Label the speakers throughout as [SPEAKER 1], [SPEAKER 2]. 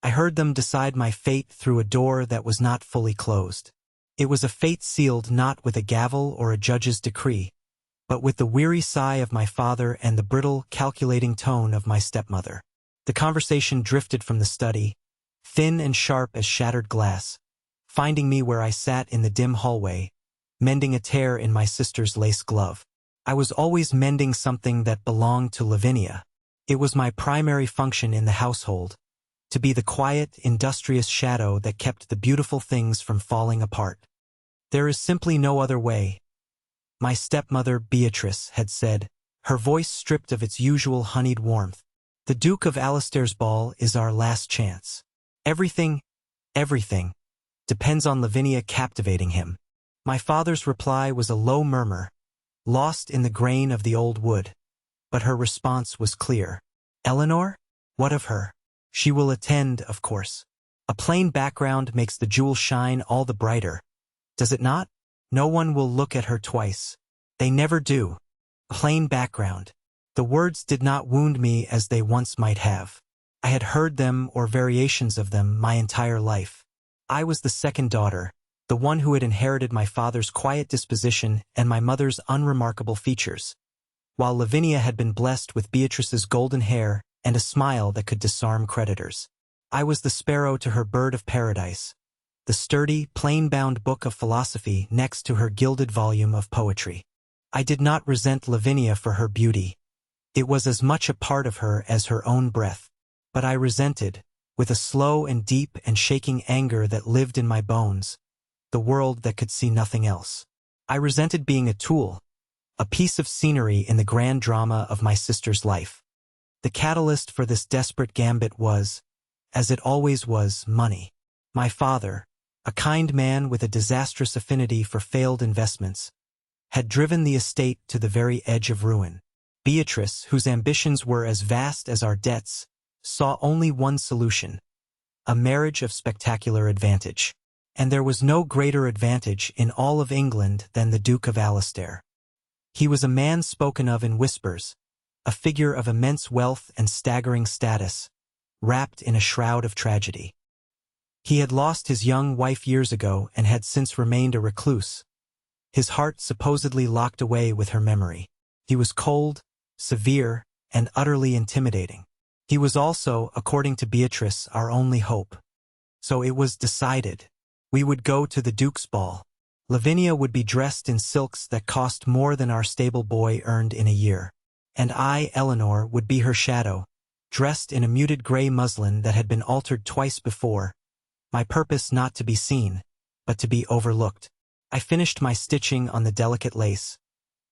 [SPEAKER 1] I heard them decide my fate through a door that was not fully closed. It was a fate sealed not with a gavel or a judge's decree, but with the weary sigh of my father and the brittle, calculating tone of my stepmother. The conversation drifted from the study, thin and sharp as shattered glass, finding me where I sat in the dim hallway, mending a tear in my sister's lace glove. I was always mending something that belonged to Lavinia. It was my primary function in the household, to be the quiet, industrious shadow that kept the beautiful things from falling apart. There is simply no other way, my stepmother Beatrice had said, her voice stripped of its usual honeyed warmth. The Duke of Alastair's ball is our last chance. Everything depends on Lavinia captivating him. My father's reply was a low murmur, lost in the grain of the old wood, but her response was clear. Eleanor? What of her? She will attend, of course. A plain background makes the jewel shine all the brighter, does it not? No one will look at her twice. They never do. Plain background. The words did not wound me as they once might have. I had heard them or variations of them my entire life. I was the second daughter, the one who had inherited my father's quiet disposition and my mother's unremarkable features, while Lavinia had been blessed with Beatrice's golden hair and a smile that could disarm creditors. I was the sparrow to her bird of paradise, the sturdy, plain-bound book of philosophy next to her gilded volume of poetry. I did not resent Lavinia for her beauty. It was as much a part of her as her own breath. But I resented, with a slow and deep and shaking anger that lived in my bones, the world that could see nothing else. I resented being a tool, a piece of scenery in the grand drama of my sister's life. The catalyst for this desperate gambit was, as it always was, money. My father, a kind man with a disastrous affinity for failed investments, had driven the estate to the very edge of ruin. Beatrice, whose ambitions were as vast as our debts, saw only one solution: a marriage of spectacular advantage. And there was no greater advantage in all of England than the Duke of Alastair. He was a man spoken of in whispers, a figure of immense wealth and staggering status, wrapped in a shroud of tragedy. He had lost his young wife years ago and had since remained a recluse, his heart supposedly locked away with her memory. He was cold, severe, and utterly intimidating. He was also, according to Beatrice, our only hope. So it was decided. We would go to the Duke's ball. Lavinia would be dressed in silks that cost more than our stable boy earned in a year. And I, Eleanor, would be her shadow, dressed in a muted gray muslin that had been altered twice before, my purpose not to be seen, but to be overlooked. I finished my stitching on the delicate lace,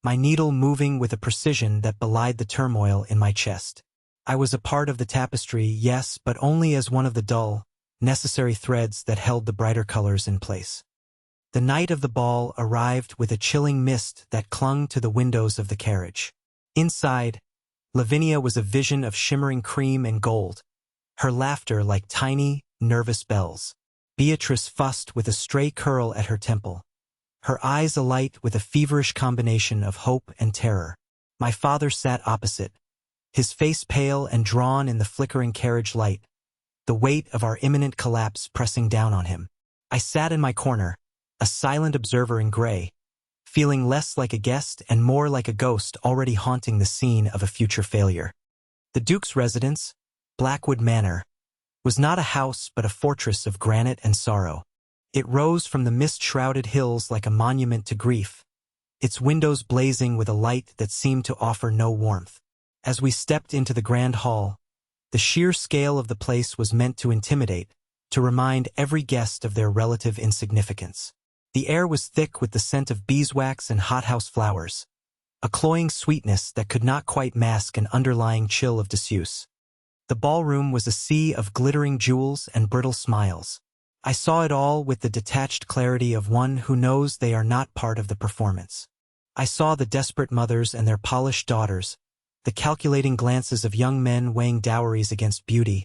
[SPEAKER 1] my needle moving with a precision that belied the turmoil in my chest. I was a part of the tapestry, yes, but only as one of the dull, necessary threads that held the brighter colors in place. The night of the ball arrived with a chilling mist that clung to the windows of the carriage. Inside, Lavinia was a vision of shimmering cream and gold, her laughter like tiny, nervous bells. Beatrice fussed with a stray curl at her temple, her eyes alight with a feverish combination of hope and terror. My father sat opposite, his face pale and drawn in the flickering carriage light, the weight of our imminent collapse pressing down on him. I sat in my corner, a silent observer in gray, feeling less like a guest and more like a ghost already haunting the scene of a future failure. The Duke's residence, Blackwood Manor, was not a house but a fortress of granite and sorrow. It rose from the mist-shrouded hills like a monument to grief, its windows blazing with a light that seemed to offer no warmth. As we stepped into the grand hall, the sheer scale of the place was meant to intimidate, to remind every guest of their relative insignificance. The air was thick with the scent of beeswax and hothouse flowers, a cloying sweetness that could not quite mask an underlying chill of disuse. The ballroom was a sea of glittering jewels and brittle smiles. I saw it all with the detached clarity of one who knows they are not part of the performance. I saw the desperate mothers and their polished daughters, the calculating glances of young men weighing dowries against beauty,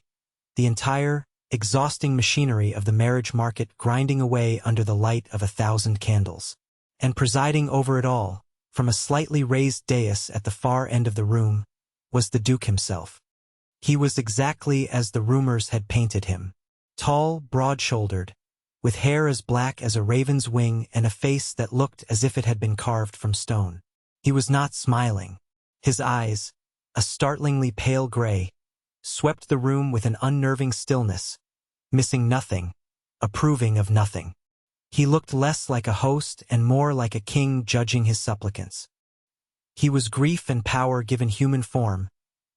[SPEAKER 1] the entire, exhausting machinery of the marriage market grinding away under the light of 1,000 candles. And presiding over it all, from a slightly raised dais at the far end of the room, was the Duke himself. He was exactly as the rumors had painted him. Tall, broad-shouldered, with hair as black as a raven's wing and a face that looked as if it had been carved from stone. He was not smiling. His eyes, a startlingly pale gray, swept the room with an unnerving stillness, missing nothing, approving of nothing. He looked less like a host and more like a king judging his supplicants. He was grief and power given human form,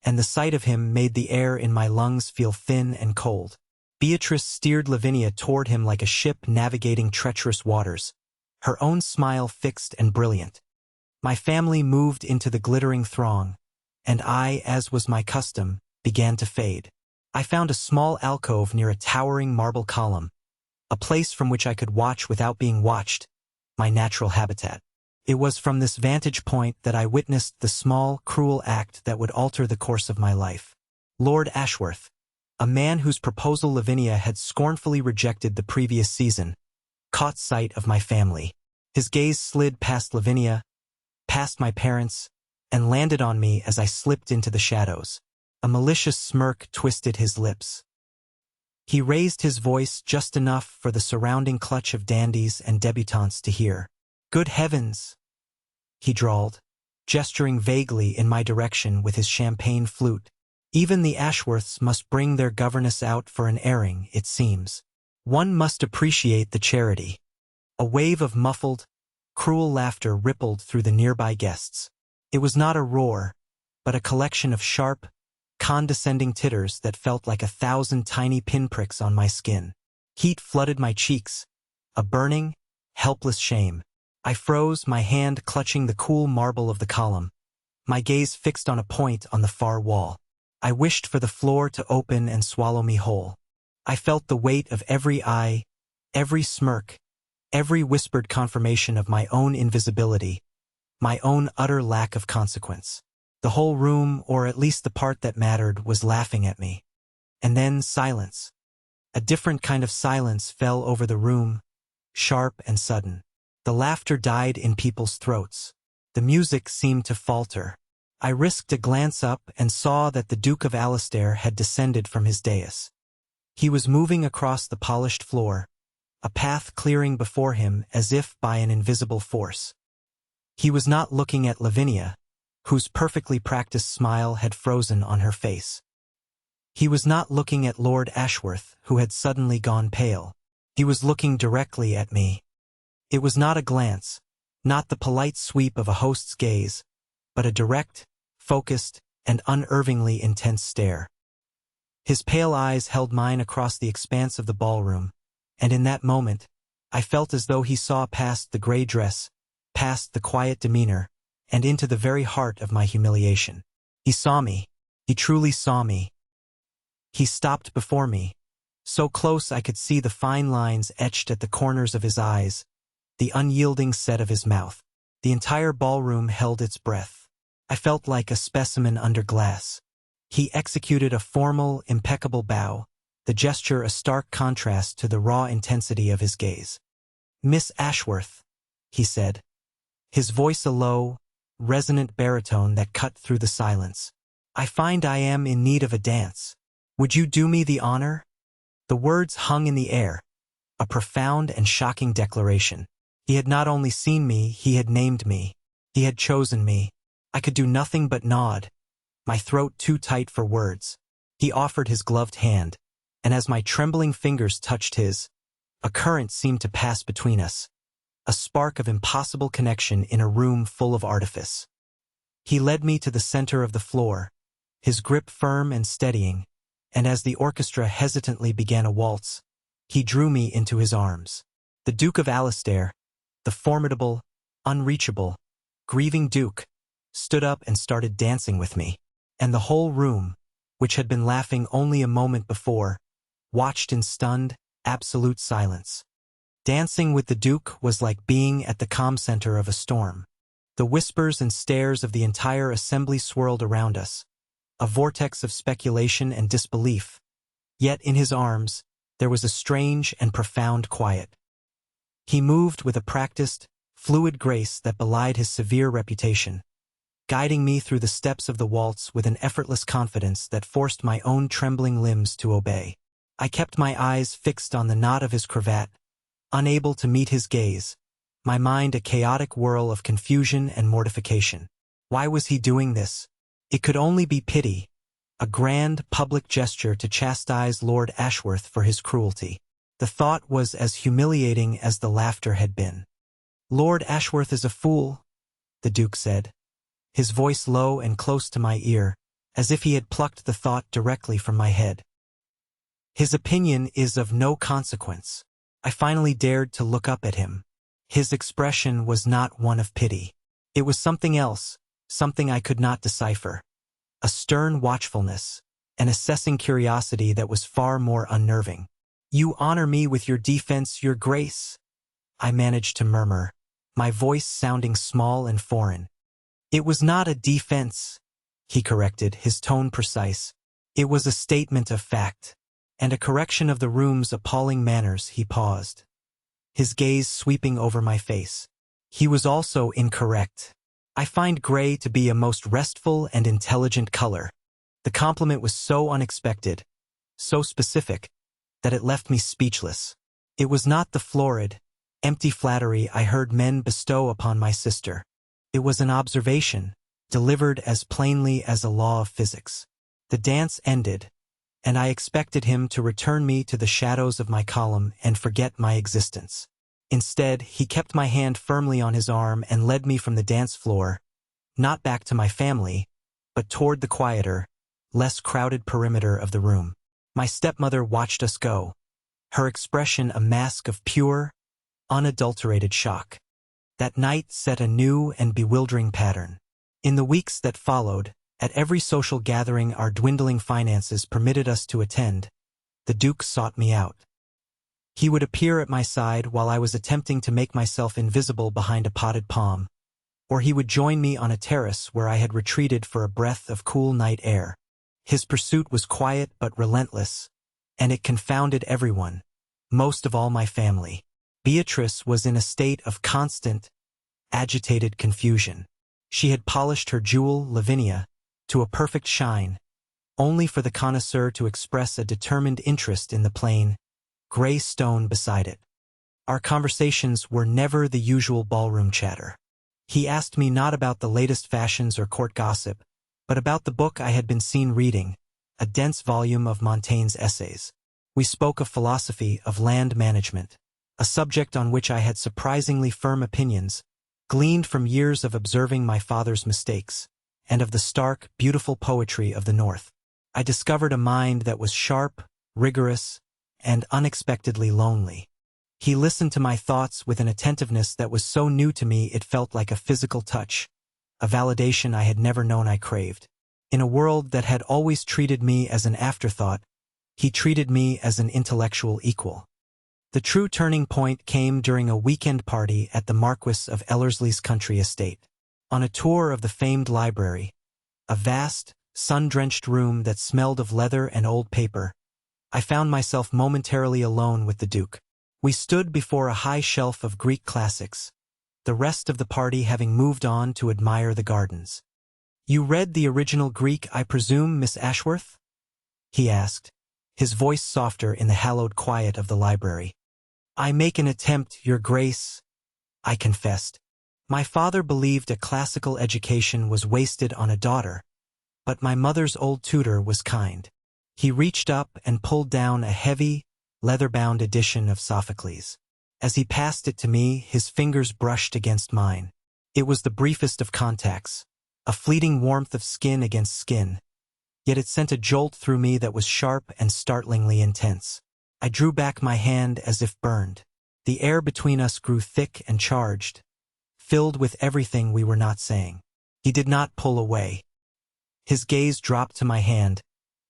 [SPEAKER 1] and the sight of him made the air in my lungs feel thin and cold. Beatrice steered Lavinia toward him like a ship navigating treacherous waters, her own smile fixed and brilliant. My family moved into the glittering throng, and I, as was my custom, began to fade. I found a small alcove near a towering marble column, a place from which I could watch without being watched, my natural habitat. It was from this vantage point that I witnessed the small, cruel act that would alter the course of my life. Lord Ashworth, a man whose proposal Lavinia had scornfully rejected the previous season, caught sight of my family. His gaze slid past Lavinia, past my parents, and landed on me as I slipped into the shadows. A malicious smirk twisted his lips. He raised his voice just enough for the surrounding clutch of dandies and debutantes to hear. "Good heavens," he drawled, gesturing vaguely in my direction with his champagne flute. "Even the Ashworths must bring their governess out for an airing, it seems. One must appreciate the charity." A wave of muffled, cruel laughter rippled through the nearby guests. It was not a roar, but a collection of sharp, condescending titters that felt like 1,000 tiny pinpricks on my skin. Heat flooded my cheeks, a burning, helpless shame. I froze, my hand clutching the cool marble of the column, my gaze fixed on a point on the far wall. I wished for the floor to open and swallow me whole. I felt the weight of every eye, every smirk, every whispered confirmation of my own invisibility, my own utter lack of consequence. The whole room, or at least the part that mattered, was laughing at me. And then silence. A different kind of silence fell over the room, sharp and sudden. The laughter died in people's throats. The music seemed to falter. I risked a glance up and saw that the Duke of Alastair had descended from his dais. He was moving across the polished floor, a path clearing before him as if by an invisible force. He was not looking at Lavinia, whose perfectly practiced smile had frozen on her face. He was not looking at Lord Ashworth, who had suddenly gone pale. He was looking directly at me. It was not a glance, not the polite sweep of a host's gaze, but a direct, focused, and unervingly intense stare. His pale eyes held mine across the expanse of the ballroom, and in that moment, I felt as though he saw past the gray dress, past the quiet demeanor, and into the very heart of my humiliation. He saw me. He truly saw me. He stopped before me, so close I could see the fine lines etched at the corners of his eyes, the unyielding set of his mouth. The entire ballroom held its breath. I felt like a specimen under glass. He executed a formal, impeccable bow, the gesture a stark contrast to the raw intensity of his gaze. "Miss Ashworth," he said, his voice a low, resonant baritone that cut through the silence. "I find I am in need of a dance. Would you do me the honor?" The words hung in the air, a profound and shocking declaration. He had not only seen me, he had named me. He had chosen me. I could do nothing but nod, my throat too tight for words. He offered his gloved hand, and as my trembling fingers touched his, a current seemed to pass between us, a spark of impossible connection in a room full of artifice. He led me to the center of the floor, his grip firm and steadying, and as the orchestra hesitantly began a waltz, he drew me into his arms. The Duke of Alastair, the formidable, unreachable, grieving Duke, stood up and started dancing with me, and the whole room, which had been laughing only a moment before, watched in stunned, absolute silence. Dancing with the Duke was like being at the calm center of a storm. The whispers and stares of the entire assembly swirled around us, a vortex of speculation and disbelief. Yet in his arms, there was a strange and profound quiet. He moved with a practiced, fluid grace that belied his severe reputation, guiding me through the steps of the waltz with an effortless confidence that forced my own trembling limbs to obey. I kept my eyes fixed on the knot of his cravat, unable to meet his gaze, my mind a chaotic whirl of confusion and mortification. Why was he doing this? It could only be pity, a grand public gesture to chastise Lord Ashworth for his cruelty. The thought was as humiliating as the laughter had been. "Lord Ashworth is a fool," the Duke said, his voice low and close to my ear, as if he had plucked the thought directly from my head. "His opinion is of no consequence." I finally dared to look up at him. His expression was not one of pity. It was something else, something I could not decipher. A stern watchfulness, an assessing curiosity that was far more unnerving. "You honor me with your defense, your grace," I managed to murmur, my voice sounding small and foreign. "It was not a defense," he corrected, his tone precise. "It was a statement of fact." And a correction of the room's appalling manners. He paused, his gaze sweeping over my face. He was also incorrect. I find gray to be a most restful and intelligent color. The compliment was so unexpected, so specific, that it left me speechless. It was not the florid, empty flattery I heard men bestow upon my sister. It was an observation, delivered as plainly as a law of physics. The dance ended, and I expected him to return me to the shadows of my column and forget my existence. Instead, he kept my hand firmly on his arm and led me from the dance floor, not back to my family, but toward the quieter, less crowded perimeter of the room. My stepmother watched us go, her expression a mask of pure, unadulterated shock. That night set a new and bewildering pattern. In the weeks that followed, at every social gathering our dwindling finances permitted us to attend, the Duke sought me out. He would appear at my side while I was attempting to make myself invisible behind a potted palm, or he would join me on a terrace where I had retreated for a breath of cool night air. His pursuit was quiet but relentless, and it confounded everyone, most of all my family. Beatrice was in a state of constant, agitated confusion. She had polished her jewel, Lavinia, to a perfect shine, only for the connoisseur to express a determined interest in the plain, gray stone beside it. Our conversations were never the usual ballroom chatter. He asked me not about the latest fashions or court gossip, but about the book I had been seen reading, a dense volume of Montaigne's essays. We spoke of philosophy, of land management, a subject on which I had surprisingly firm opinions, gleaned from years of observing my father's mistakes, and of the stark, beautiful poetry of the North. I discovered a mind that was sharp, rigorous, and unexpectedly lonely. He listened to my thoughts with an attentiveness that was so new to me it felt like a physical touch, a validation I had never known I craved. In a world that had always treated me as an afterthought, he treated me as an intellectual equal. The true turning point came during a weekend party at the Marquis of Ellersly's country estate. On a tour of the famed library, a vast, sun-drenched room that smelled of leather and old paper, I found myself momentarily alone with the Duke. We stood before a high shelf of Greek classics, the rest of the party having moved on to admire the gardens. "You read the original Greek, I presume, Miss Ashworth?" he asked, his voice softer in the hallowed quiet of the library. "I make an attempt, Your Grace," I confessed. My father believed a classical education was wasted on a daughter, but my mother's old tutor was kind. He reached up and pulled down a heavy, leather-bound edition of Sophocles. As he passed it to me, his fingers brushed against mine. It was the briefest of contacts, a fleeting warmth of skin against skin, yet it sent a jolt through me that was sharp and startlingly intense. I drew back my hand as if burned. The air between us grew thick and charged, filled with everything we were not saying. He did not pull away. His gaze dropped to my hand,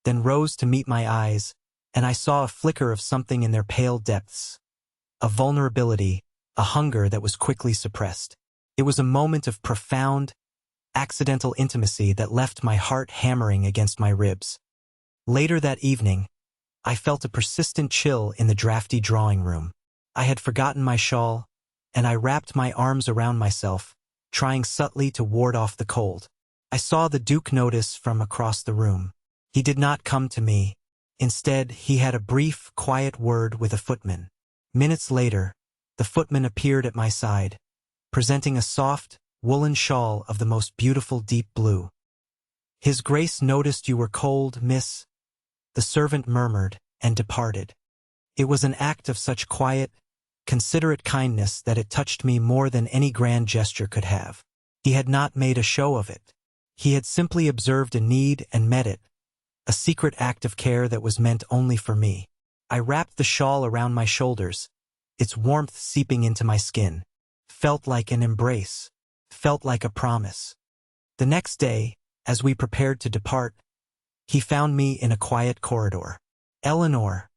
[SPEAKER 1] then rose to meet my eyes, and I saw a flicker of something in their pale depths, a vulnerability, a hunger that was quickly suppressed. It was a moment of profound, accidental intimacy that left my heart hammering against my ribs. Later that evening, I felt a persistent chill in the drafty drawing room. I had forgotten my shawl, and I wrapped my arms around myself, trying subtly to ward off the cold. I saw the Duke notice from across the room. He did not come to me. Instead, he had a brief, quiet word with a footman. Minutes later, the footman appeared at my side, presenting a soft, woolen shawl of the most beautiful deep blue. "His Grace noticed you were cold, miss," the servant murmured, and departed. It was an act of such quiet, considerate kindness that it touched me more than any grand gesture could have. He had not made a show of it. He had simply observed a need and met it, a secret act of care that was meant only for me. I wrapped the shawl around my shoulders, its warmth seeping into my skin. Felt like an embrace, felt like a promise. The next day, as we prepared to depart, he found me in a quiet corridor. "Eleanor,"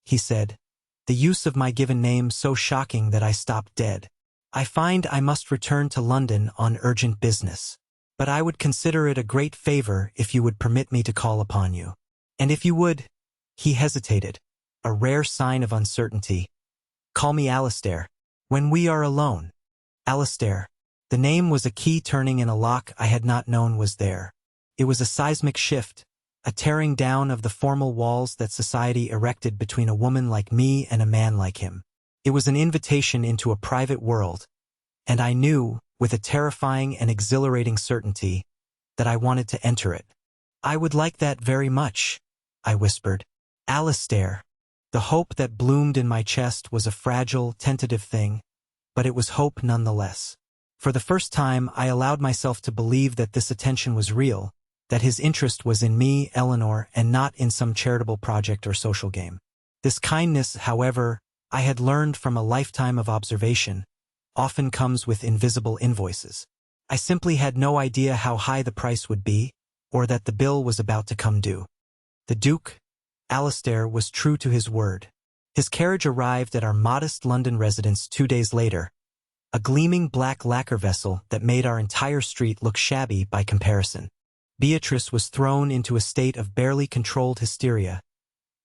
[SPEAKER 1] he said, the use of my given name so shocking that I stopped dead. "I find I must return to London on urgent business. But I would consider it a great favor if you would permit me to call upon you. And if you would—" he hesitated, a rare sign of uncertainty. "Call me Alistair. When we are alone." Alistair. The name was a key turning in a lock I had not known was there. It was a seismic shift, a tearing down of the formal walls that society erected between a woman like me and a man like him. It was an invitation into a private world, and I knew, with a terrifying and exhilarating certainty, that I wanted to enter it. "I would like that very much," I whispered. "Alistair." The hope that bloomed in my chest was a fragile, tentative thing, but it was hope nonetheless. For the first time, I allowed myself to believe that this attention was real, that his interest was in me, Eleanor, and not in some charitable project or social game. This kindness, however, I had learned from a lifetime of observation, often comes with invisible invoices. I simply had no idea how high the price would be, or that the bill was about to come due. The Duke, Alistair, was true to his word. His carriage arrived at our modest London residence 2 days later, a gleaming black lacquer vessel that made our entire street look shabby by comparison. Beatrice was thrown into a state of barely controlled hysteria,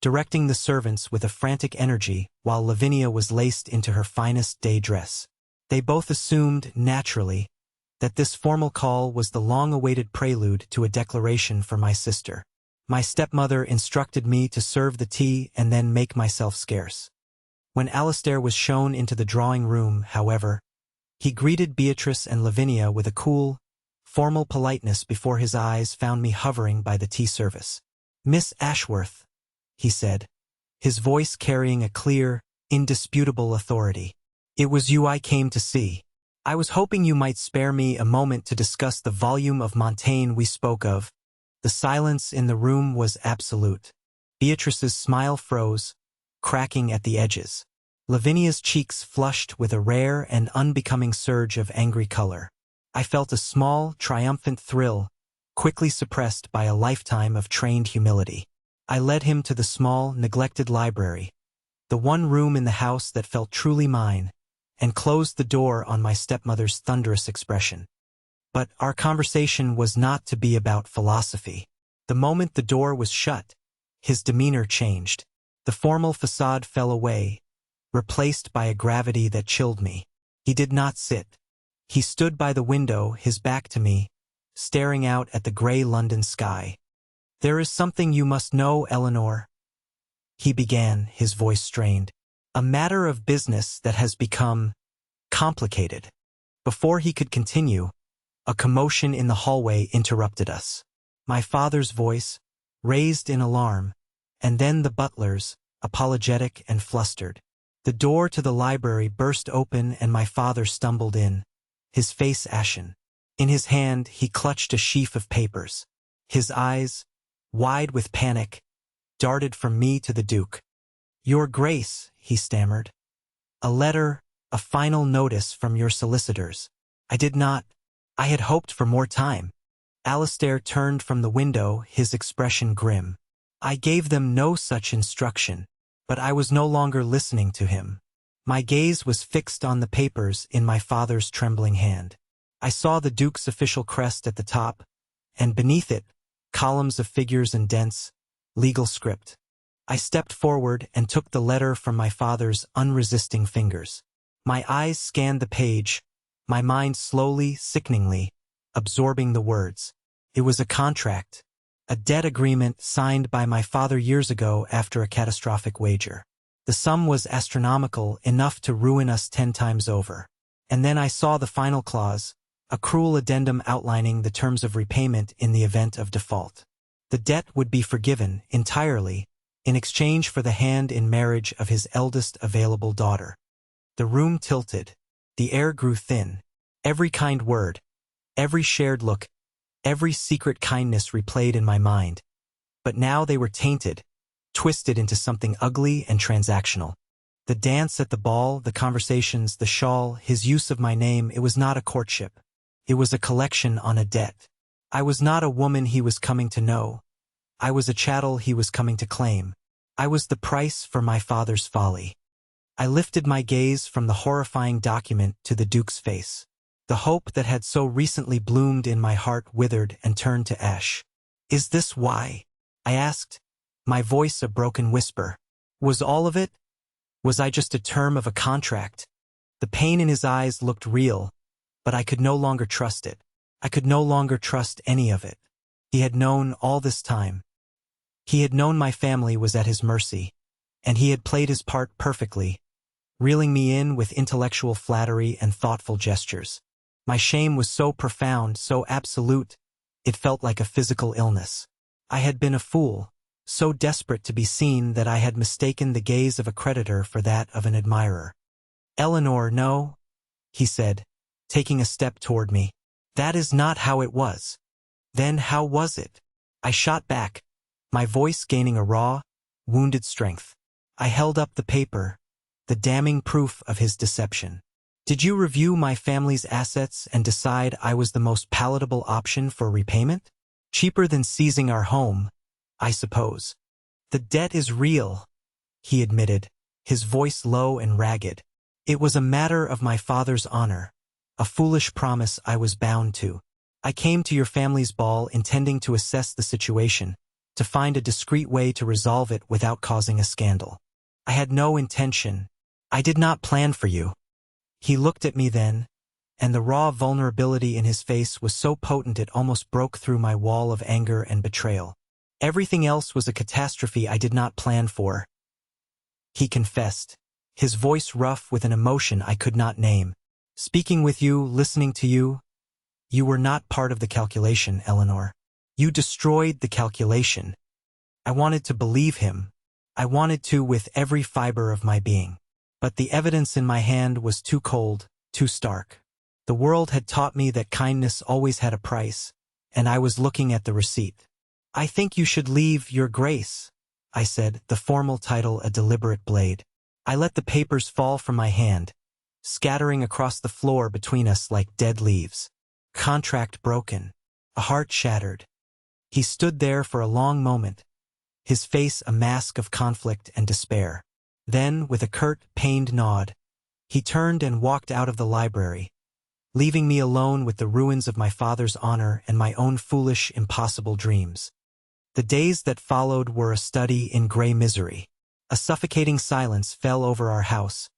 [SPEAKER 1] directing the servants with a frantic energy while Lavinia was laced into her finest day dress. They both assumed, naturally, that this formal call was the long-awaited prelude to a declaration for my sister. My stepmother instructed me to serve the tea and then make myself scarce. When Alistair was shown into the drawing room, however, he greeted Beatrice and Lavinia with a cool, formal politeness before his eyes found me hovering by the tea service. "Miss Ashworth," he said, his voice carrying a clear, indisputable authority. "It was you I came to see. I was hoping you might spare me a moment to discuss the volume of Montaigne we spoke of." The silence in the room was absolute. Beatrice's smile froze, cracking at the edges. Lavinia's cheeks flushed with a rare and unbecoming surge of angry color. I felt a small, triumphant thrill, quickly suppressed by a lifetime of trained humility. I led him to the small, neglected library, the one room in the house that felt truly mine, and closed the door on my stepmother's thunderous expression. But our conversation was not to be about philosophy. The moment the door was shut, his demeanor changed. The formal facade fell away, replaced by a gravity that chilled me. He did not sit. He stood by the window, his back to me, staring out at the gray London sky. "There is something you must know, Eleanor," he began, his voice strained. "A matter of business that has become complicated." Before he could continue, a commotion in the hallway interrupted us. My father's voice, raised in alarm, and then the butler's, apologetic and flustered. The door to the library burst open and my father stumbled in, his face ashen. In his hand, he clutched a sheaf of papers. His eyes, wide with panic, darted from me to the Duke. "Your Grace," he stammered. "A letter, a final notice from your solicitors." I had hoped for more time. Alistair turned from the window, his expression grim. "I gave them no such instruction." But I was no longer listening to him. My gaze was fixed on the papers in my father's trembling hand. I saw the Duke's official crest at the top, and beneath it, columns of figures and dense, legal script. I stepped forward and took the letter from my father's unresisting fingers. My eyes scanned the page, my mind slowly, sickeningly, absorbing the words. It was a contract, a debt agreement signed by my father years ago after a catastrophic wager. The sum was astronomical, enough to ruin us 10 times over. And then I saw the final clause, a cruel addendum outlining the terms of repayment in the event of default. The debt would be forgiven entirely in exchange for the hand in marriage of his eldest available daughter. The room tilted. The air grew thin. Every kind word, every shared look, every secret kindness replayed in my mind. But now they were tainted, twisted into something ugly and transactional. The dance at the ball, the conversations, the shawl, his use of my name, it was not a courtship. It was a collection on a debt. I was not a woman he was coming to know. I was a chattel he was coming to claim. I was the price for my father's folly. I lifted my gaze from the horrifying document to the Duke's face. The hope that had so recently bloomed in my heart withered and turned to ash. "Is this why?" I asked, my voice a broken whisper. Was all of it? Was I just a term of a contract? The pain in his eyes looked real, but I could no longer trust it. I could no longer trust any of it. He had known all this time. He had known my family was at his mercy, and he had played his part perfectly, reeling me in with intellectual flattery and thoughtful gestures. My shame was so profound, so absolute, it felt like a physical illness. I had been a fool, so desperate to be seen that I had mistaken the gaze of a creditor for that of an admirer. "Eleanor, no," he said, taking a step toward me. "That is not how it was." "Then how was it?" I shot back, my voice gaining a raw, wounded strength. I held up the paper, the damning proof of his deception. "Did you review my family's assets and decide I was the most palatable option for repayment? Cheaper than seizing our home, I suppose." "The debt is real," he admitted, his voice low and ragged. "It was a matter of my father's honor, a foolish promise I was bound to. I came to your family's ball intending to assess the situation, to find a discreet way to resolve it without causing a scandal. I had no intention. I did not plan for you." He looked at me then, and the raw vulnerability in his face was so potent it almost broke through my wall of anger and betrayal. "Everything else was a catastrophe I did not plan for," he confessed, his voice rough with an emotion I could not name. "Speaking with you, listening to you, you were not part of the calculation, Eleanor. You destroyed the calculation." I wanted to believe him. I wanted to with every fiber of my being. But the evidence in my hand was too cold, too stark. The world had taught me that kindness always had a price, and I was looking at the receipt. "I think you should leave, Your Grace," I said, the formal title a deliberate blade. I let the papers fall from my hand, scattering across the floor between us like dead leaves. Contract broken. A heart shattered. He stood there for a long moment, his face a mask of conflict and despair. Then, with a curt, pained nod, he turned and walked out of the library, leaving me alone with the ruins of my father's honor and my own foolish, impossible dreams. The days that followed were a study in gray misery. A suffocating silence fell over our house,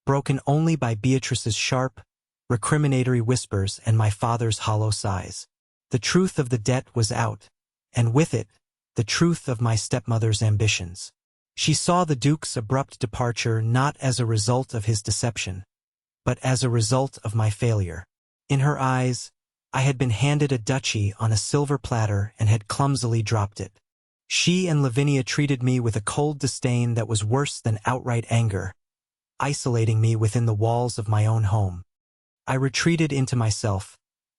[SPEAKER 1] broken only by Beatrice's sharp, recriminatory whispers and my father's hollow sighs. The truth of the debt was out, and with it, the truth of my stepmother's ambitions. She saw the Duke's abrupt departure not as a result of his deception, but as a result of my failure. In her eyes, I had been handed a duchy on a silver platter and had clumsily dropped it. She and Lavinia treated me with a cold disdain that was worse than outright anger, isolating me within the walls of my own home. I retreated into myself,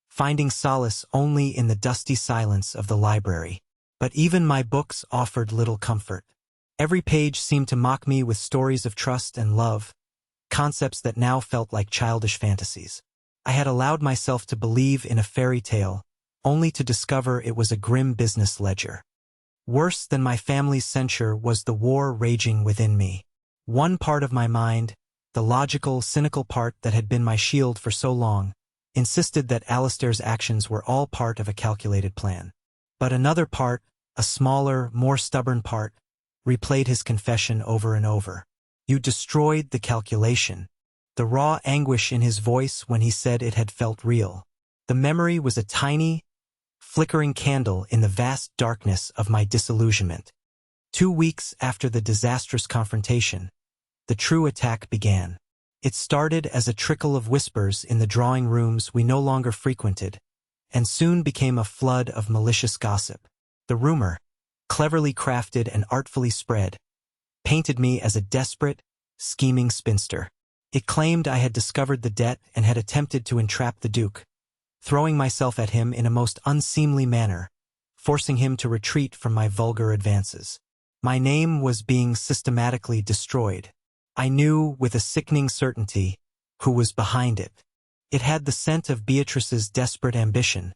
[SPEAKER 1] finding solace only in the dusty silence of the library. But even my books offered little comfort. Every page seemed to mock me with stories of trust and love, concepts that now felt like childish fantasies. I had allowed myself to believe in a fairy tale, only to discover it was a grim business ledger. Worse than my family's censure was the war raging within me. One part of my mind, the logical, cynical part that had been my shield for so long, insisted that Alistair's actions were all part of a calculated plan. But another part, a smaller, more stubborn part, replayed his confession over and over. "You destroyed the calculation." The raw anguish in his voice when he said it had felt real. The memory was a tiny, flickering candle in the vast darkness of my disillusionment. 2 weeks after the disastrous confrontation, the true attack began. It started as a trickle of whispers in the drawing rooms we no longer frequented, and soon became a flood of malicious gossip. The rumor, cleverly crafted and artfully spread, painted me as a desperate, scheming spinster. It claimed I had discovered the debt and had attempted to entrap the Duke, throwing myself at him in a most unseemly manner, forcing him to retreat from my vulgar advances. My name was being systematically destroyed. I knew with a sickening certainty who was behind it. It had the scent of Beatrice's desperate ambition,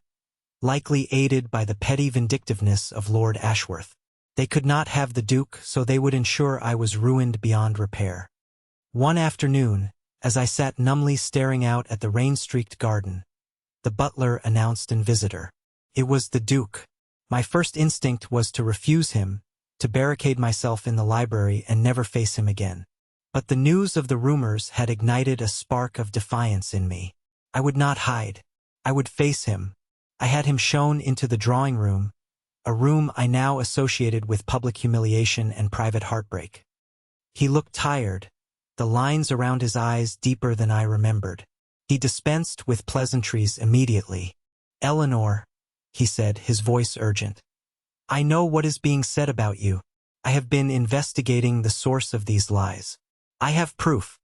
[SPEAKER 1] likely aided by the petty vindictiveness of Lord Ashworth. They could not have the Duke, so they would ensure I was ruined beyond repair. One afternoon, as I sat numbly staring out at the rain-streaked garden, the butler announced a visitor. It was the Duke. My first instinct was to refuse him, to barricade myself in the library and never face him again. But the news of the rumors had ignited a spark of defiance in me. I would not hide. I would face him. I had him shown into the drawing room, a room I now associated with public humiliation and private heartbreak. He looked tired, the lines around his eyes deeper than I remembered. He dispensed with pleasantries immediately. "Eleanor," he said, his voice urgent, "I know what is being said about you. I have been investigating the source of these lies. I have proof."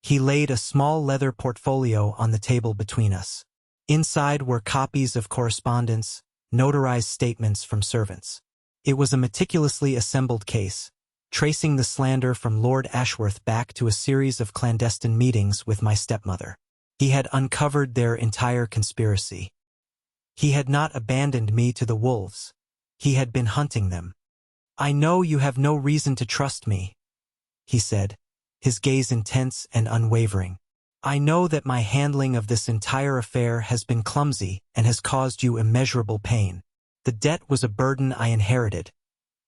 [SPEAKER 1] He laid a small leather portfolio on the table between us. Inside were copies of correspondence, notarized statements from servants. It was a meticulously assembled case, tracing the slander from Lord Ashworth back to a series of clandestine meetings with my stepmother. He had uncovered their entire conspiracy. He had not abandoned me to the wolves. He had been hunting them. "I know you have no reason to trust me," he said, his gaze intense and unwavering. "I know that my handling of this entire affair has been clumsy and has caused you immeasurable pain. The debt was a burden I inherited,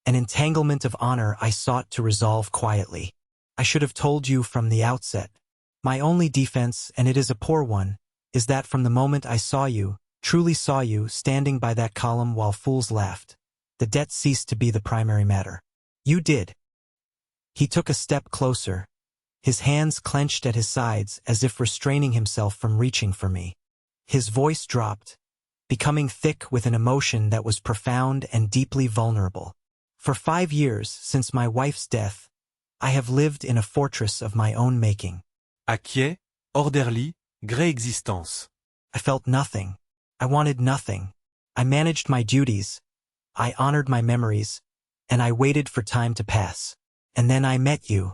[SPEAKER 1] an entanglement of honor I sought to resolve quietly. I should have told you from the outset. My only defense, and it is a poor one, is that from the moment I saw you, truly saw you, standing by that column while fools laughed, the debt ceased to be the primary matter. You did." He took a step closer, his hands clenched at his sides as if restraining himself from reaching for me. His voice dropped, becoming thick with an emotion that was profound and deeply vulnerable. "For 5 years, since my wife's death, I have lived in a fortress of my own making.
[SPEAKER 2] Acquiet, orderly, gré existence.
[SPEAKER 1] I felt nothing. I wanted nothing. I managed my duties. I honored my memories, and I waited for time to pass. And then I met you.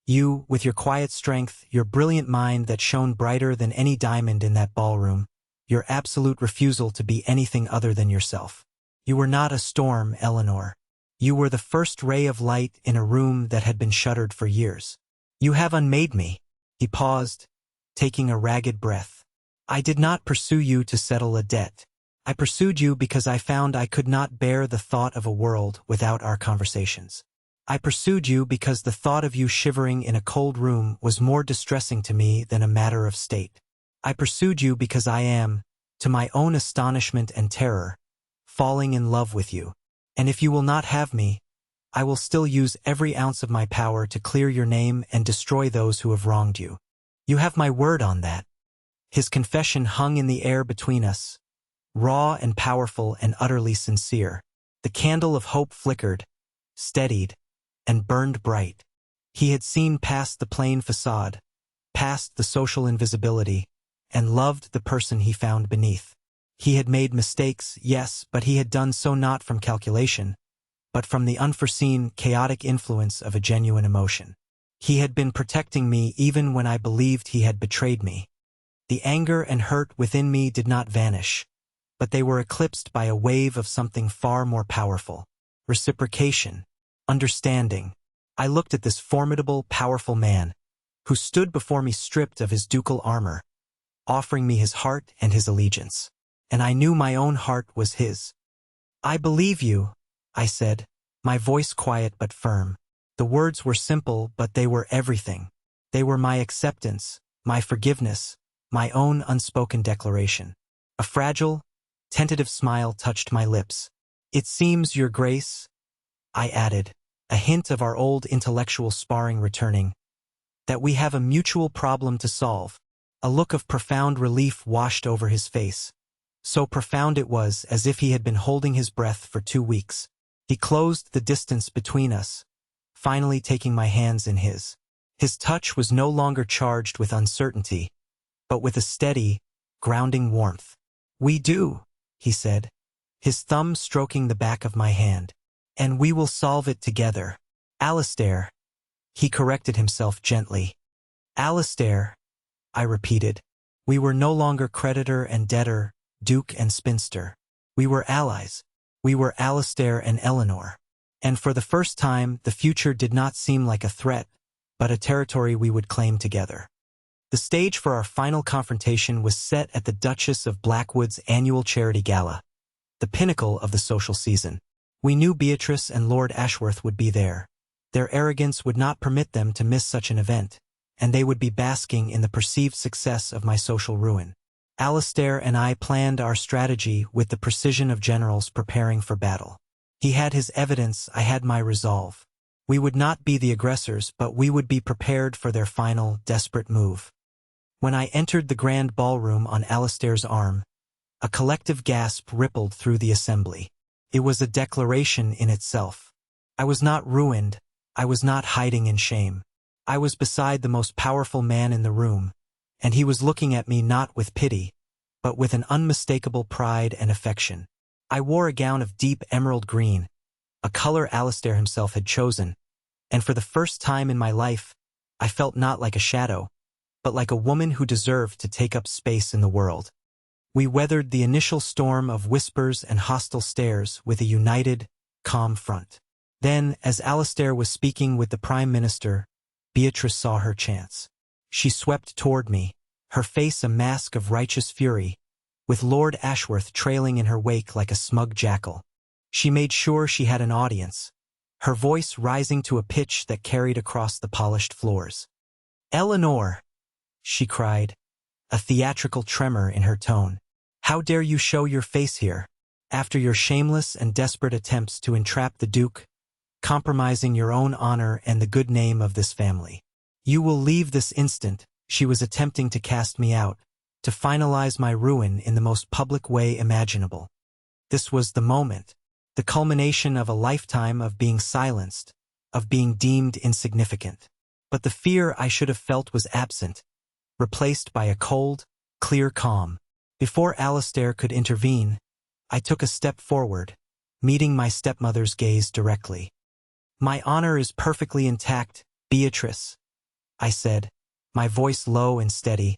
[SPEAKER 1] You, with your quiet strength, your brilliant mind that shone brighter than any diamond in that ballroom, your absolute refusal to be anything other than yourself. You were not a storm, Eleanor. You were the first ray of light in a room that had been shuttered for years. You have unmade me." He paused, taking a ragged breath. "I did not pursue you to settle a debt. I pursued you because I found I could not bear the thought of a world without our conversations. I pursued you because the thought of you shivering in a cold room was more distressing to me than a matter of state. I pursued you because I am, to my own astonishment and terror, falling in love with you. And if you will not have me, I will still use every ounce of my power to clear your name and destroy those who have wronged you. You have my word on that." His confession hung in the air between us, raw and powerful and utterly sincere. The candle of hope flickered, steadied, and burned bright. He had seen past the plain facade, past the social invisibility, and loved the person he found beneath. He had made mistakes, yes, but he had done so not from calculation, but from the unforeseen, chaotic influence of a genuine emotion. He had been protecting me even when I believed he had betrayed me. The anger and hurt within me did not vanish, but they were eclipsed by a wave of something far more powerful: reciprocation, understanding. I looked at this formidable, powerful man, who stood before me stripped of his ducal armor, offering me his heart and his allegiance. And I knew my own heart was his. "I believe you," I said, my voice quiet but firm. The words were simple, but they were everything. They were my acceptance, my forgiveness, my own unspoken declaration. A fragile, Tentative smile touched my lips. "It seems, Your Grace," I added, a hint of our old intellectual sparring returning, "that we have a mutual problem to solve." A look of profound relief washed over his face. So profound it was as if he had been holding his breath for 2 weeks. He closed the distance between us, finally taking my hands in his. His touch was no longer charged with uncertainty, but with a steady, grounding warmth. "We do," he said, his thumb stroking the back of my hand. "And we will solve it together." "Alistair," he corrected himself gently. "Alistair," I repeated. We were no longer creditor and debtor, duke and spinster. We were allies. We were Alistair and Eleanor. And for the first time, the future did not seem like a threat, but a territory we would claim together. The stage for our final confrontation was set at the Duchess of Blackwood's annual charity gala, the pinnacle of the social season. We knew Beatrice and Lord Ashworth would be there. Their arrogance would not permit them to miss such an event, and they would be basking in the perceived success of my social ruin. Alistair and I planned our strategy with the precision of generals preparing for battle. He had his evidence, I had my resolve. We would not be the aggressors, but we would be prepared for their final, desperate move. When I entered the grand ballroom on Alistair's arm, a collective gasp rippled through the assembly. It was a declaration in itself. I was not ruined. I was not hiding in shame. I was beside the most powerful man in the room, and he was looking at me not with pity, but with an unmistakable pride and affection. I wore a gown of deep emerald green, a color Alistair himself had chosen, and for the first time in my life, I felt not like a shadow, but like a woman who deserved to take up space in the world. We weathered the initial storm of whispers and hostile stares with a united, calm front. Then, as Alistair was speaking with the Prime Minister, Beatrice saw her chance. She swept toward me, her face a mask of righteous fury, with Lord Ashworth trailing in her wake like a smug jackal. She made sure she had an audience, her voice rising to a pitch that carried across the polished floors. "Eleanor," she cried, a theatrical tremor in her tone. "How dare you show your face here, after your shameless and desperate attempts to entrap the Duke, compromising your own honor and the good name of this family? You will leave this instant." She was attempting to cast me out, to finalize my ruin in the most public way imaginable. This was the moment, the culmination of a lifetime of being silenced, of being deemed insignificant. But the fear I should have felt was absent, replaced by a cold, clear calm. Before Alistair could intervene, I took a step forward, meeting my stepmother's gaze directly. "My honor is perfectly intact, Beatrice," I said, my voice low and steady,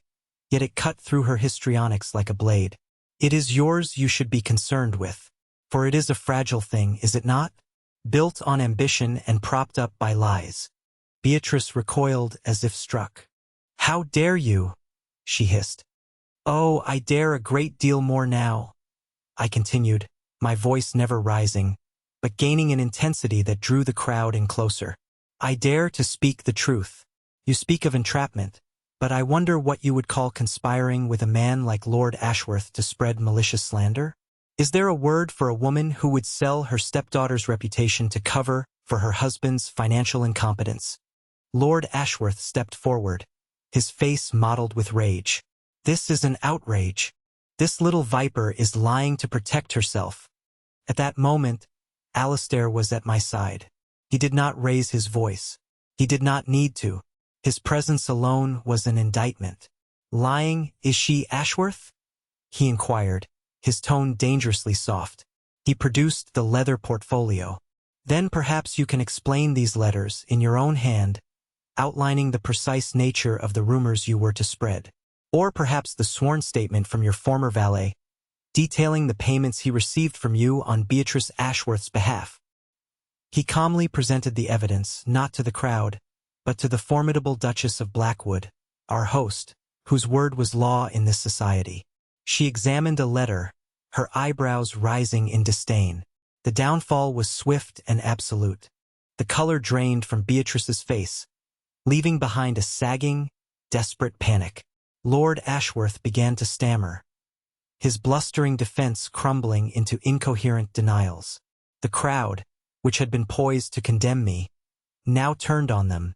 [SPEAKER 1] yet it cut through her histrionics like a blade. "It is yours you should be concerned with, for it is a fragile thing, is it not? Built on ambition and propped up by lies." Beatrice recoiled as if struck. "How dare you?" she hissed. "Oh, I dare a great deal more now," I continued, my voice never rising, but gaining an intensity that drew the crowd in closer. "I dare to speak the truth. You speak of entrapment, but I wonder what you would call conspiring with a man like Lord Ashworth to spread malicious slander? Is there a word for a woman who would sell her stepdaughter's reputation to cover for her husband's financial incompetence?" Lord Ashworth stepped forward, his face mottled with rage. "This is an outrage. This little viper is lying to protect herself." At that moment, Alistair was at my side. He did not raise his voice. He did not need to. His presence alone was an indictment. "Lying, is she, Ashworth?" he inquired, his tone dangerously soft. He produced the leather portfolio. "Then perhaps you can explain these letters in your own hand, outlining the precise nature of the rumors you were to spread. Or perhaps the sworn statement from your former valet, detailing the payments he received from you on Beatrice Ashworth's behalf." He calmly presented the evidence, not to the crowd, but to the formidable Duchess of Blackwood, our host, whose word was law in this society. She examined a letter, her eyebrows rising in disdain. The downfall was swift and absolute. The color drained from Beatrice's face, leaving behind a sagging, desperate panic. Lord Ashworth began to stammer. his blustering defense crumbling into incoherent denials. The crowd, which had been poised to condemn me, now turned on them,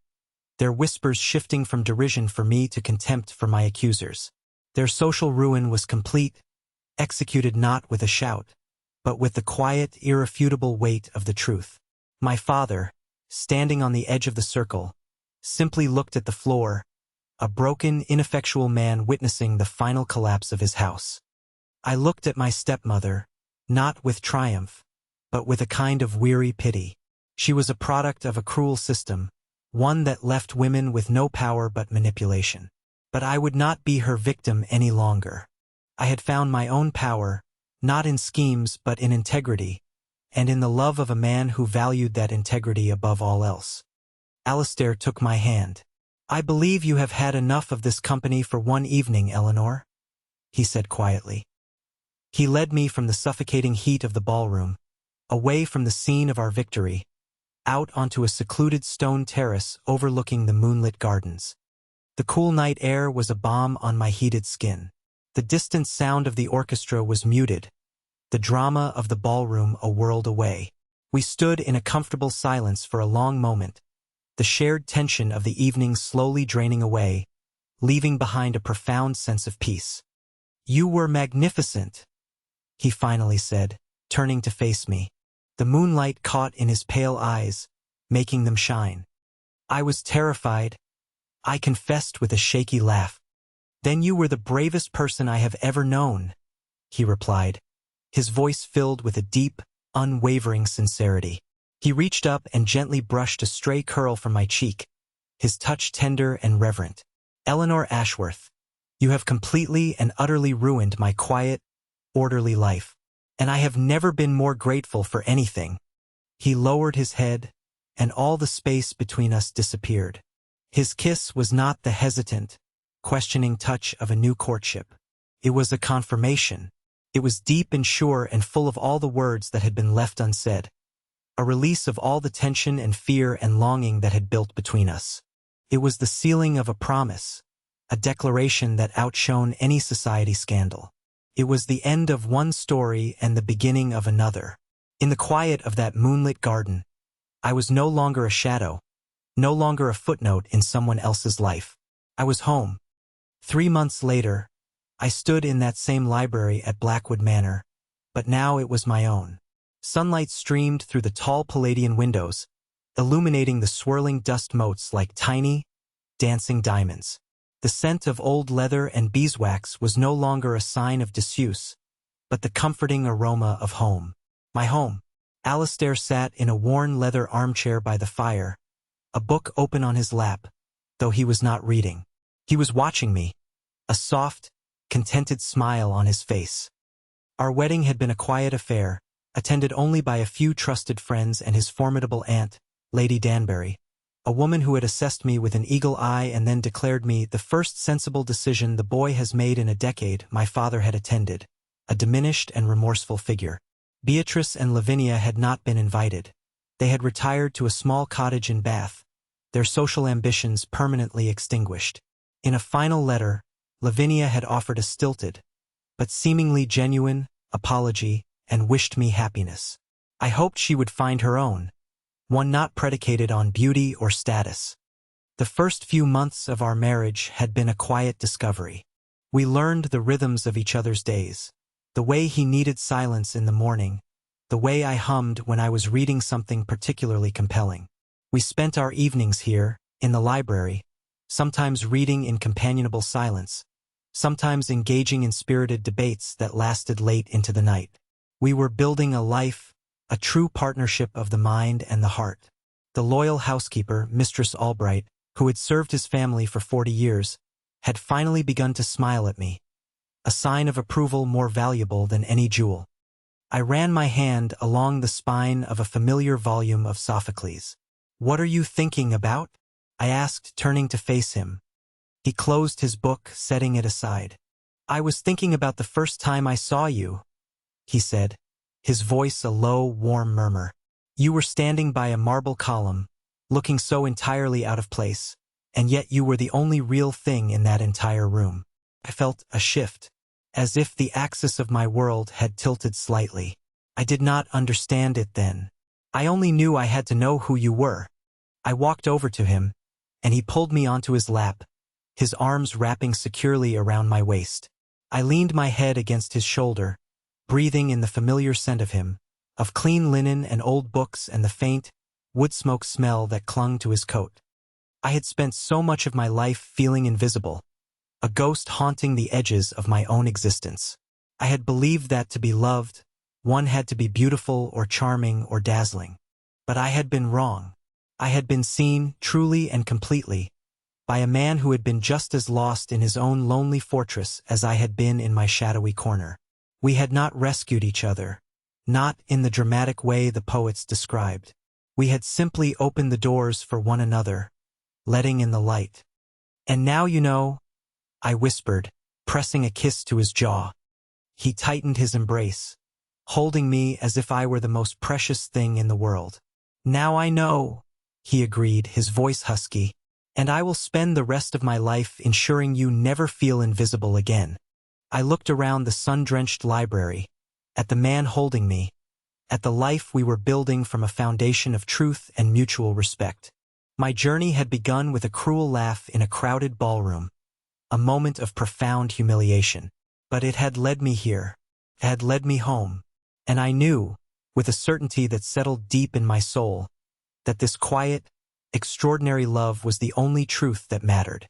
[SPEAKER 1] their whispers shifting from derision for me to contempt for my accusers. Their social ruin was complete, executed not with a shout, but with the quiet, irrefutable weight of the truth. My father, standing on the edge of the circle, simply looked at the floor, a broken, ineffectual man witnessing the final collapse of his house. I looked at my stepmother, not with triumph, but with a kind of weary pity. She was a product of a cruel system, one that left women with no power but manipulation. But I would not be her victim any longer. I had found my own power, not in schemes but in integrity, and in the love of a man who valued that integrity above all else. Alistair took my hand. "I believe you have had enough of this company for one evening, Eleanor," he said quietly. He led me from the suffocating heat of the ballroom, away from the scene of our victory, out onto a secluded stone terrace overlooking the moonlit gardens. The cool night air was a balm on my heated skin. The distant sound of the orchestra was muted, the drama of the ballroom a world away. We stood in a comfortable silence for a long moment, the shared tension of the evening slowly draining away, leaving behind a profound sense of peace. "You were magnificent," he finally said, turning to face me. The moonlight caught in his pale eyes, making them shine. "I was terrified," I confessed with a shaky laugh. "Then you were the bravest person I have ever known," he replied, his voice filled with a deep, unwavering sincerity. He reached up and gently brushed a stray curl from my cheek, his touch tender and reverent. "Eleanor Ashworth, you have completely and utterly ruined my quiet, orderly life, and I have never been more grateful for anything." He lowered his head, and all the space between us disappeared. His kiss was not the hesitant, questioning touch of a new courtship. It was a confirmation. It was deep and sure and full of all the words that had been left unsaid, a release of all the tension and fear and longing that had built between us. It was the sealing of a promise, a declaration that outshone any society scandal. It was the end of one story and the beginning of another. In the quiet of that moonlit garden, I was no longer a shadow, no longer a footnote in someone else's life. I was home. 3 months later, I stood in that same library at Blackwood Manor, but now it was my own. Sunlight streamed through the tall Palladian windows, illuminating the swirling dust motes like tiny, dancing diamonds. The scent of old leather and beeswax was no longer a sign of disuse, but the comforting aroma of home. My home. Alistair sat in a worn leather armchair by the fire, a book open on his lap, though he was not reading. He was watching me, a soft, contented smile on his face. Our wedding had been a quiet affair, attended only by a few trusted friends and his formidable aunt, Lady Danbury, a woman who had assessed me with an eagle eye and then declared me the first sensible decision the boy has made in a decade. My father had attended, a diminished and remorseful figure. Beatrice and Lavinia had not been invited. They had retired to a small cottage in Bath, their social ambitions permanently extinguished. In a final letter, Lavinia had offered a stilted, but seemingly genuine, apology and wished me happiness. I hoped she would find her own, one not predicated on beauty or status. The first few months of our marriage had been a quiet discovery. We learned the rhythms of each other's days, the way he needed silence in the morning, the way I hummed when I was reading something particularly compelling. We spent our evenings here, in the library, sometimes reading in companionable silence, sometimes engaging in spirited debates that lasted late into the night. We were building a life, a true partnership of the mind and the heart. The loyal housekeeper, Mistress Albright, who had served his family for 40 years, had finally begun to smile at me, a sign of approval more valuable than any jewel. I ran my hand along the spine of a familiar volume of Sophocles. "What are you thinking about?" I asked, turning to face him. He closed his book, setting it aside. "I was thinking about the first time I saw you," he said, his voice a low, warm murmur. "You were standing by a marble column, looking so entirely out of place, and yet you were the only real thing in that entire room." I felt a shift, as if the axis of my world had tilted slightly. I did not understand it then. I only knew I had to know who you were. I walked over to him, and he pulled me onto his lap, his arms wrapping securely around my waist. I leaned my head against his shoulder, breathing in the familiar scent of him, of clean linen and old books and the faint, wood smoke smell that clung to his coat. I had spent so much of my life feeling invisible, a ghost haunting the edges of my own existence. I had believed that to be loved, one had to be beautiful or charming or dazzling. But I had been wrong. I had been seen, truly and completely, by a man who had been just as lost in his own lonely fortress as I had been in my shadowy corner. We had not rescued each other, not in the dramatic way the poets described. We had simply opened the doors for one another, letting in the light. And now you know, I whispered, pressing a kiss to his jaw. He tightened his embrace, holding me as if I were the most precious thing in the world. Now I know, he agreed, his voice husky, and I will spend the rest of my life ensuring you never feel invisible again. I looked around the sun-drenched library, at the man holding me, at the life we were building from a foundation of truth and mutual respect. My journey had begun with a cruel laugh in a crowded ballroom, a moment of profound humiliation. But it had led me here, it had led me home, and I knew, with a certainty that settled deep in my soul, that this quiet, extraordinary love was the only truth that mattered.